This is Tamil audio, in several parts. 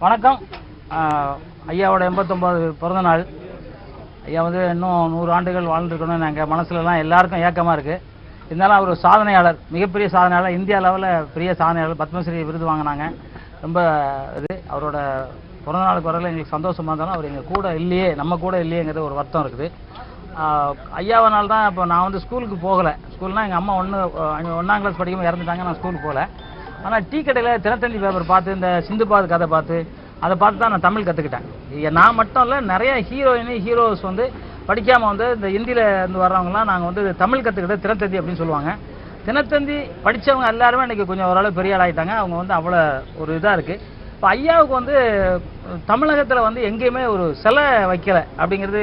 வணக்கம். ஐயாவோட 89 பிறந்த நாள். ஐயா வந்து இன்னும் 100 ஆண்டுகள் வாழ்ந்துருக்கணும்னு எங்கள் மனசுலலாம் எல்லாருக்கும் ஏக்கமாக இருக்குது. இருந்தாலும் அவர் ஒரு சாதனையாளர், மிகப்பெரிய சாதனையாளர், இந்தியா லெவலில் பெரிய சாதனையாளர், பத்மஸ்ரீ விருது வாங்கினாங்க. ரொம்ப அவரோட பிறந்த நாளுக்கு வரல எங்களுக்கு சந்தோஷமாக இருந்தாலும் அவர் எங்கள் கூட இல்லையே, நம்ம கூட இல்லையேங்கிறது ஒரு வருத்தம் இருக்குது. ஐயாவனால் தான் இப்போ நான் வந்து ஸ்கூலுக்கு போகலை. ஸ்கூல்னால் எங்கள் அம்மா 1ஆம் கிளாஸ் படிக்கும்போது இறந்துட்டாங்க, நான் ஸ்கூலுக்கு போகல. ஆனால் டீ கடையில் தினத்தந்தி பேப்பர் பார்த்து, இந்த சிந்துபாத் கதை பார்த்து, அதை பார்த்து தான் நான் தமிழ் கற்றுக்கிட்டேன். நான் மட்டும் இல்லை, நிறைய ஹீரோஸ் வந்து படிக்காமல் வந்து இந்த ஹிந்தியில் இருந்து வர்றவங்களாம் நாங்கள் வந்து தமிழ் கற்றுக்கிட்ட தினத்தந்தி அப்படின்னு சொல்லுவாங்க. தினத்தந்தி படித்தவங்க எல்லாருமே இன்றைக்கி கொஞ்சம் ஓரளவு பெரிய ஆளாகிட்டாங்க. அவங்க வந்து அவ்வளோ ஒரு இதாக இருக்குது. இப்போ ஐயாவுக்கு வந்து தமிழகத்தில் வந்து எங்கேயுமே ஒரு சிலை வைக்கலை அப்படிங்கிறது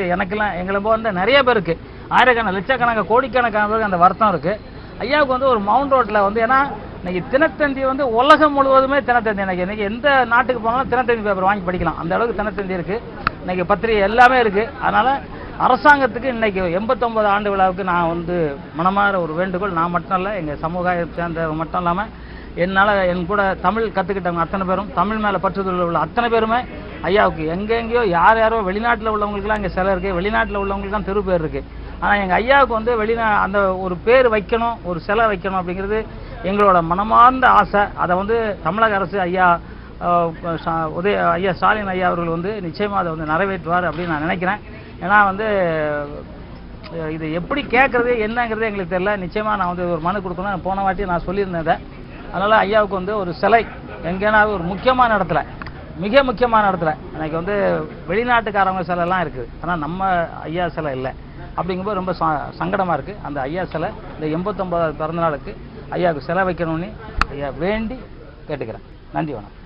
எங்களை வந்து நிறைய பேருக்கு, ஆயிரக்கணக்கான லட்சக்கணக்கான கோடிக்கணக்கான பேருக்கு அந்த வருத்தம் இருக்குது. ஐயாவுக்கு வந்து ஒரு மவுண்ட் ரோட்டில் வந்து, ஏன்னா இன்னைக்கு தினத்தந்தி வந்து உலகம் முழுவதுமே தினத்தந்தி, இன்னைக்கு எந்த நாட்டுக்கு போனாலும் தினத்தந்தி பேப்பர் வாங்கி படிக்கலாம், அந்த அளவுக்கு தினத்தந்தி இருக்குது. இன்னைக்கு பத்திரிகை எல்லாமே இருக்குது. அதனால் அரசாங்கத்துக்கு இன்னைக்கு 89 ஆண்டு விழாவுக்கு நான் வந்து மனமாற ஒரு வேண்டுகோள், நான் மட்டும் இல்லை, எங்கள் சமுதாயத்தை சேர்ந்தவங்க மட்டும் இல்லாமல் என் கூட தமிழ் கற்றுக்கிட்டவங்க அத்தனை பேரும், தமிழ் மேலே பற்றுதல் உள்ள அத்தனை பேருமே ஐயாவுக்கு எங்கெங்கேயோ யாரோ வெளிநாட்டில் உள்ளவங்களுக்குலாம் இங்கே சிலை இருக்குது, வெளிநாட்டில் உள்ளவங்களுக்கு தான் தெரு பேர் இருக்குது. ஆனால் எங்கள் ஐயாவுக்கு வந்து அந்த ஒரு பேர் வைக்கணும், ஒரு சிலை வைக்கணும் அப்படிங்கிறது எங்களோட மனமார்ந்த ஆசை. அதை வந்து தமிழக அரசு ஐயா ஸ்டாலின் ஐயா அவர்கள் வந்து நிச்சயமாக அதை வந்து நிறைவேற்றுவார் அப்படின்னு நான் நினைக்கிறேன். ஏன்னா வந்து இது எப்படி கேட்குறது என்னங்கிறது எங்களுக்கு தெரியல. நிச்சயமாக நான் வந்து ஒரு மனு கொடுக்கணும், போன வாட்டி நான் சொல்லியிருந்தேன். அதனால் ஐயாவுக்கு வந்து ஒரு சிலை எங்கேனா ஒரு முக்கியமான இடத்துல, மிக முக்கியமான இடத்துல, எனக்கு வந்து வெளிநாட்டுக்காரவங்க சிலைலாம் இருக்குது, ஆனால் நம்ம ஐயா சிலை இல்லை. அப்படிங்கும்போது ரொம்ப சங்கடமாக இருக்குது. அந்த ஐயா சிலை இந்த 89வது பிறந்த நாளுக்கு ஐயாவுக்கு சிலை வைக்கணும்னு ஐயா வேண்டி கேட்டுக்கிறேன். நன்றி, வணக்கம்.